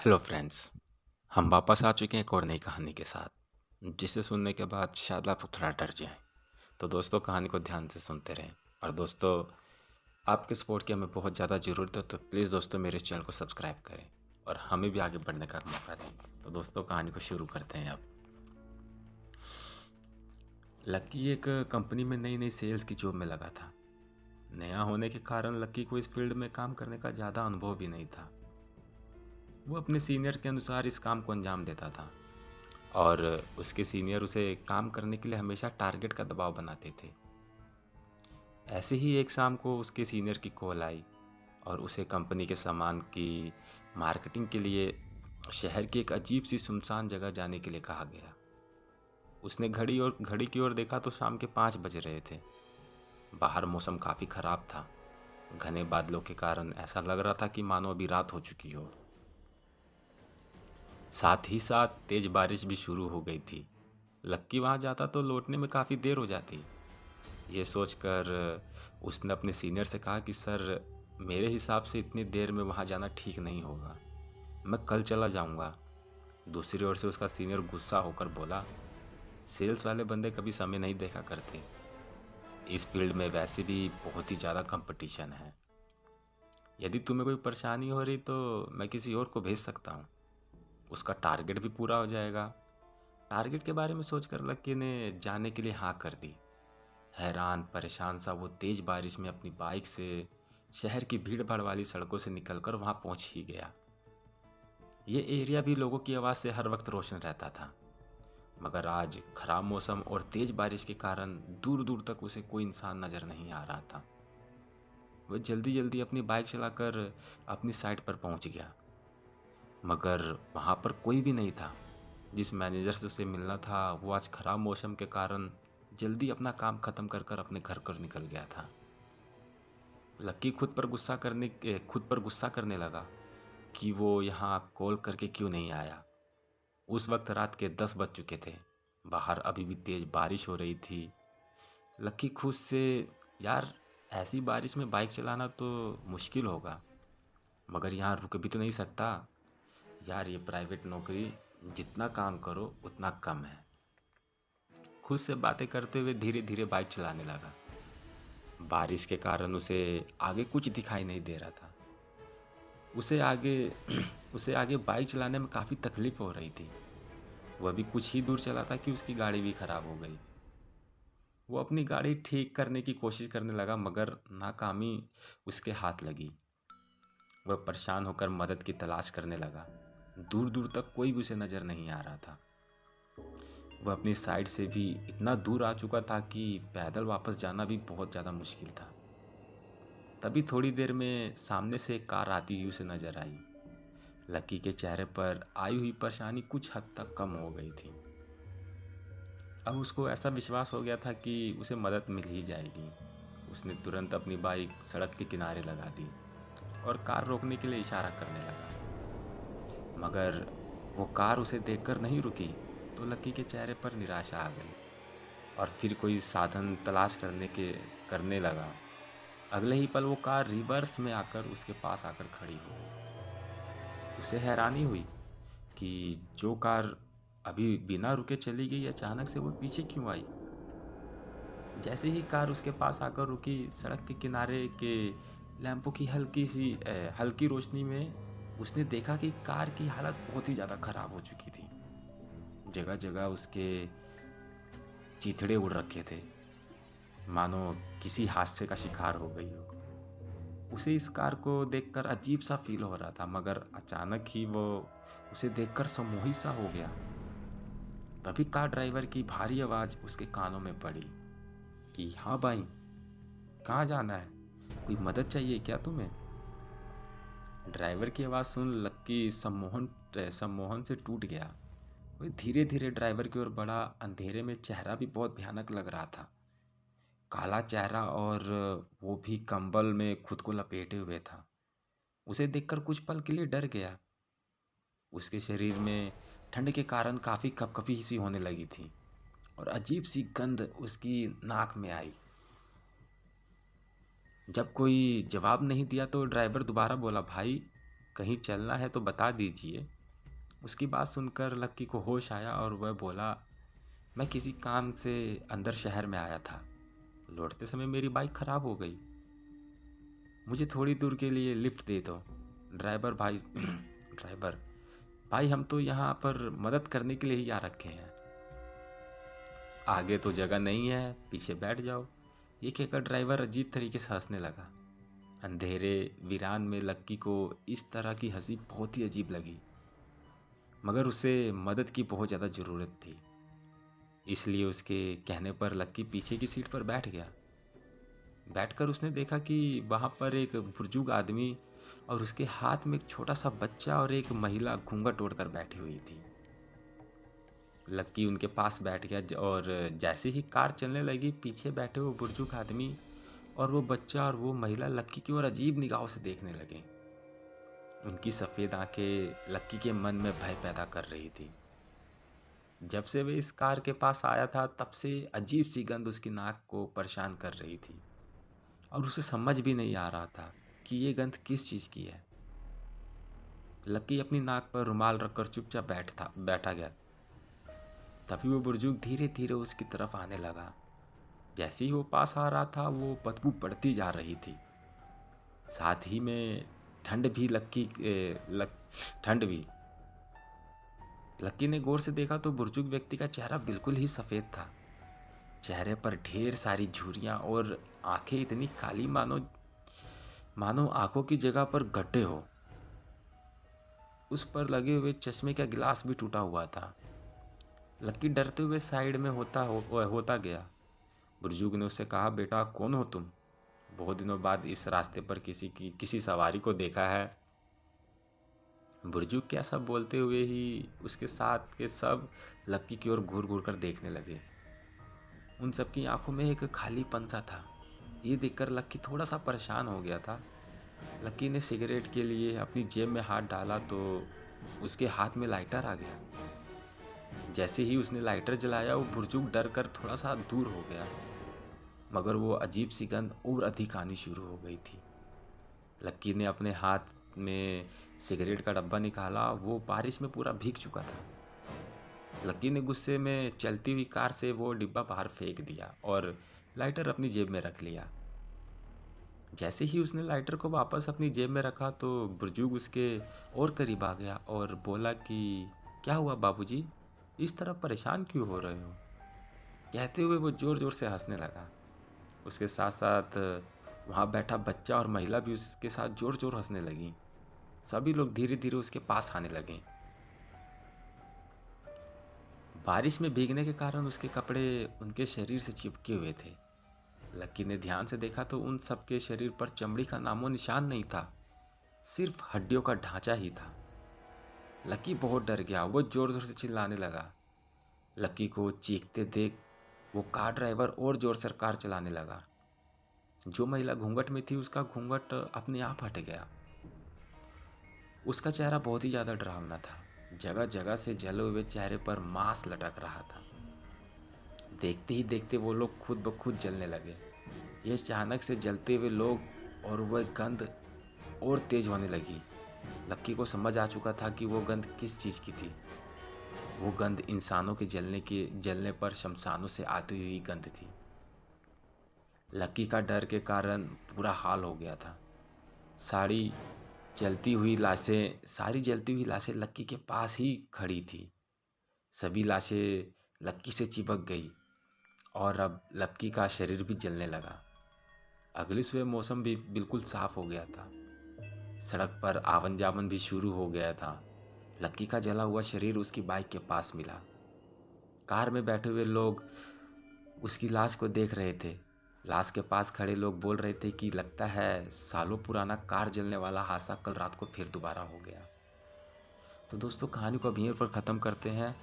Hello friends. हम वापस आ चुके हैं एक और नई कहानी के साथ, जिसे सुनने के बाद शायद आप थोड़ा डर जाएं। तो दोस्तों, कहानी को ध्यान से सुनते रहें। और दोस्तों, आपके सपोर्ट की हमें बहुत ज़्यादा ज़रूरत है, तो प्लीज़ दोस्तों मेरे इस चैनल को सब्सक्राइब करें और हमें भी आगे बढ़ने का मौका दें। तो दोस्तों, कहानी को शुरू करते हैं अब। लक्की एक कंपनी में नई नई सेल्स की जॉब में लगा था। नया होने के कारण लक्की को इस फील्ड में काम करने का ज़्यादा अनुभव भी नहीं था। वो अपने सीनियर के अनुसार इस काम को अंजाम देता था और उसके सीनियर उसे काम करने के लिए हमेशा टारगेट का दबाव बनाते थे। ऐसे ही एक शाम को उसके सीनियर की कॉल आई और उसे कंपनी के सामान की मार्केटिंग के लिए शहर की एक अजीब सी सुनसान जगह जाने के लिए कहा गया। उसने घड़ी की ओर देखा तो शाम के 5 बज रहे थे। बाहर मौसम काफ़ी ख़राब था। घने बादलों के कारण ऐसा लग रहा था कि मानो अभी रात हो चुकी हो। साथ ही साथ तेज़ बारिश भी शुरू हो गई थी। लक्की वहाँ जाता तो लौटने में काफ़ी देर हो जाती। ये सोचकर उसने अपने सीनियर से कहा कि सर, मेरे हिसाब से इतनी देर में वहाँ जाना ठीक नहीं होगा, मैं कल चला जाऊँगा। दूसरी ओर से उसका सीनियर गुस्सा होकर बोला, सेल्स वाले बंदे कभी समय नहीं देखा करते। इस फील्ड में वैसे भी बहुत ही ज़्यादा कंपटीशन है। यदि तुम्हें कोई परेशानी हो रही तो मैं किसी और को भेज सकता हूँ, उसका टारगेट भी पूरा हो जाएगा। टारगेट के बारे में सोचकर लक्की ने जाने के लिए हाँ कर दी। हैरान परेशान सा वो तेज बारिश में अपनी बाइक से शहर की भीड़ भाड़ वाली सड़कों से निकलकर वहां पहुंच ही गया। ये एरिया भी लोगों की आवाज़ से हर वक्त रोशन रहता था, मगर आज खराब मौसम और तेज बारिश के कारण दूर दूर तक उसे कोई इंसान नजर नहीं आ रहा था। वह जल्दी जल्दी अपनी बाइक चलाकर अपनी साइट पर पहुंच गया, मगर वहां पर कोई भी नहीं था। जिस मैनेजर से उसे मिलना था वो आज खराब मौसम के कारण जल्दी अपना काम खत्म कर कर अपने घर पर निकल गया था। लक्की खुद पर गुस्सा करने लगा कि वो यहाँ कॉल करके क्यों नहीं आया। उस वक्त रात के 10 बज चुके थे। बाहर अभी भी तेज बारिश हो रही थी। लक्की खुद से, यार, ऐसी बारिश में बाइक चलाना तो मुश्किल होगा, मगर यहाँ रुक भी तो नहीं सकता। यार, ये प्राइवेट नौकरी, जितना काम करो उतना कम है। खुद से बातें करते हुए धीरे धीरे बाइक चलाने लगा। बारिश के कारण उसे आगे कुछ दिखाई नहीं दे रहा था। उसे आगे उसे आगे बाइक चलाने में काफ़ी तकलीफ हो रही थी। वह भी कुछ ही दूर चला था कि उसकी गाड़ी भी खराब हो गई। वो अपनी गाड़ी ठीक करने की कोशिश करने लगा, मगर नाकामी उसके हाथ लगी। वह परेशान होकर मदद की तलाश करने लगा। दूर दूर तक कोई भी उसे नज़र नहीं आ रहा था। वह अपनी साइड से भी इतना दूर आ चुका था कि पैदल वापस जाना भी बहुत ज़्यादा मुश्किल था। तभी थोड़ी देर में सामने से एक कार आती हुई उसे नजर आई। लकी के चेहरे पर आई हुई परेशानी कुछ हद तक कम हो गई थी। अब उसको ऐसा विश्वास हो गया था कि उसे मदद मिल ही जाएगी। उसने तुरंत अपनी बाइक सड़क के किनारे लगा दी और कार रोकने के लिए इशारा करने लगा, मगर वो कार उसे देखकर नहीं रुकी। तो लकी के चेहरे पर निराशा आ गई और फिर कोई साधन तलाश करने लगा। अगले ही पल वो कार रिवर्स में आकर उसके पास आकर खड़ी हो गई। उसे हैरानी हुई कि जो कार अभी बिना रुके चली गई, अचानक से वो पीछे क्यों आई। जैसे ही कार उसके पास आकर रुकी, सड़क के किनारे के लैंपों की हल्की रोशनी में उसने देखा कि कार की हालत बहुत ही ज़्यादा ख़राब हो चुकी थी। जगह जगह उसके चीथड़े उड़ रखे थे, मानो किसी हादसे का शिकार हो गई हो। उसे इस कार को देखकर अजीब सा फील हो रहा था, मगर अचानक ही वो उसे देखकर सम्मोहित सा हो गया। तभी कार ड्राइवर की भारी आवाज़ उसके कानों में पड़ी कि हाँ भाई, कहाँ जाना है, कोई मदद चाहिए क्या तुम्हें। ड्राइवर की आवाज़ सुन लक्की सम्मोहन से टूट गया। वह धीरे धीरे ड्राइवर की ओर बढ़ा। अंधेरे में चेहरा भी बहुत भयानक लग रहा था। काला चेहरा और वो भी कंबल में खुद को लपेटे हुए था। उसे देखकर कुछ पल के लिए डर गया। उसके शरीर में ठंड के कारण काफ़ी कपकपी सी होने लगी थी और अजीब सी गंध उसकी नाक में आई। जब कोई जवाब नहीं दिया तो ड्राइवर दोबारा बोला, भाई, कहीं चलना है तो बता दीजिए। उसकी बात सुनकर लक्की को होश आया और वह बोला, मैं किसी काम से अंदर शहर में आया था। लौटते समय मेरी बाइक खराब हो गई। मुझे थोड़ी दूर के लिए लिफ्ट दे दो। ड्राइवर भाई ड्राइवर भाई, हम तो यहाँ पर मदद करने के लिए ही आ रखे हैं। आगे तो जगह नहीं है, पीछे बैठ जाओ। ये कहकर ड्राइवर अजीब तरीके से हंसने लगा। अंधेरे वीरान में लक्की को इस तरह की हंसी बहुत ही अजीब लगी, मगर उसे मदद की बहुत ज़्यादा ज़रूरत थी। इसलिए उसके कहने पर लक्की पीछे की सीट पर बैठ गया। बैठकर उसने देखा कि वहाँ पर एक बुजुर्ग आदमी और उसके हाथ में एक छोटा सा बच्चा और एक महिला घूंघट ओढ़कर बैठी हुई थी। लक्की उनके पास बैठ गया और जैसे ही कार चलने लगी, पीछे बैठे वो बुजुर्ग आदमी और वो बच्चा और वो महिला लक्की की ओर अजीब निगाहों से देखने लगे। उनकी सफ़ेद आंखें लक्की के मन में भय पैदा कर रही थी। जब से वे इस कार के पास आया था, तब से अजीब सी गंध उसकी नाक को परेशान कर रही थी और उसे समझ भी नहीं आ रहा था कि ये गंध किस चीज़ की है। लक्की अपनी नाक पर रुमाल रखकर चुपचाप बैठा गया। तभी वो बुजुर्ग धीरे धीरे उसकी तरफ आने लगा। जैसे ही वो पास आ रहा था, वो बदबू बढ़ती जा रही थी। साथ ही में ठंड भी लक्की ए, लक ठंड भी। लक्की ने गौर से देखा तो बुजुर्ग व्यक्ति का चेहरा बिल्कुल ही सफ़ेद था। चेहरे पर ढेर सारी झुर्रियाँ और आंखें इतनी काली, मानो मानो आंखों की जगह पर गड्ढे हो। उस पर लगे हुए चश्मे का गिलास भी टूटा हुआ था। लक्की डरते हुए साइड में होता गया। बुजुर्ग ने उससे कहा, बेटा कौन हो तुम? बहुत दिनों बाद इस रास्ते पर किसी सवारी को देखा है। बुजुर्ग के ऐसा बोलते हुए ही उसके साथ के सब लक्की की ओर घूर घूर कर देखने लगे। उन सबकी आंखों में एक खालीपन सा था। ये देखकर लक्की थोड़ा सा परेशान हो गया था। लक्की ने सिगरेट के लिए अपनी जेब में हाथ डाला तो उसके हाथ में लाइटर आ गया। जैसे ही उसने लाइटर जलाया, वो बुजुर्ग डर कर थोड़ा सा दूर हो गया, मगर वो अजीब सी गंध और अधिक आनी शुरू हो गई थी। लक्की ने अपने हाथ में सिगरेट का डब्बा निकाला। वो बारिश में पूरा भीग चुका था। लक्की ने गुस्से में चलती हुई कार से वो डिब्बा बाहर फेंक दिया और लाइटर अपनी जेब में रख लिया। जैसे ही उसने लाइटर को वापस अपनी जेब में रखा तो बुजुर्ग उसके और करीब आ गया और बोला कि क्या हुआ बाबूजी, इस तरह परेशान क्यों हो रहे हो? कहते हुए वो ज़ोर ज़ोर से हंसने लगा। उसके साथ साथ वहाँ बैठा बच्चा और महिला भी उसके साथ ज़ोर ज़ोर हंसने लगी। सभी लोग धीरे धीरे उसके पास आने लगे। बारिश में भीगने के कारण उसके कपड़े उनके शरीर से चिपके हुए थे। लक्की ने ध्यान से देखा तो उन सबके शरीर पर चमड़ी का नामो निशान नहीं था, सिर्फ हड्डियों का ढांचा ही था। लक्की बहुत डर गया। वो जोर जोर से चिल्लाने लगा। लक्की को चीखते देख वो कार ड्राइवर और जोर से कार चलाने लगा। जो महिला घूंघट में थी, उसका घूंघट अपने आप हट गया। उसका चेहरा बहुत ही ज़्यादा डरावना था। जगह जगह से जले हुए चेहरे पर मांस लटक रहा था। देखते ही देखते वो लोग खुद ब खुद जलने लगे। ये अचानक से जलते हुए लोग और वह गंध और तेज होने लगी। लक्की को समझ आ चुका था कि वो गंध किस चीज़ की थी। वो गंध इंसानों के जलने पर शमशानों से आती हुई गंध थी। लक्की का डर के कारण बुरा हाल हो गया था। सारी सारी जलती हुई लाशें लक्की के पास ही खड़ी थी। सभी लाशें लक्की से चिपक गई और अब लक्की का शरीर भी जलने लगा। अगली सुबह मौसम भी बिल्कुल साफ हो गया था। सड़क पर आवन जावन भी शुरू हो गया था। लक्की का जला हुआ शरीर उसकी बाइक के पास मिला। कार में बैठे हुए लोग उसकी लाश को देख रहे थे। लाश के पास खड़े लोग बोल रहे थे कि लगता है सालों पुराना कार जलने वाला हादसा कल रात को फिर दोबारा हो गया। तो दोस्तों, कहानी को अब यहीं पर ख़त्म करते हैं।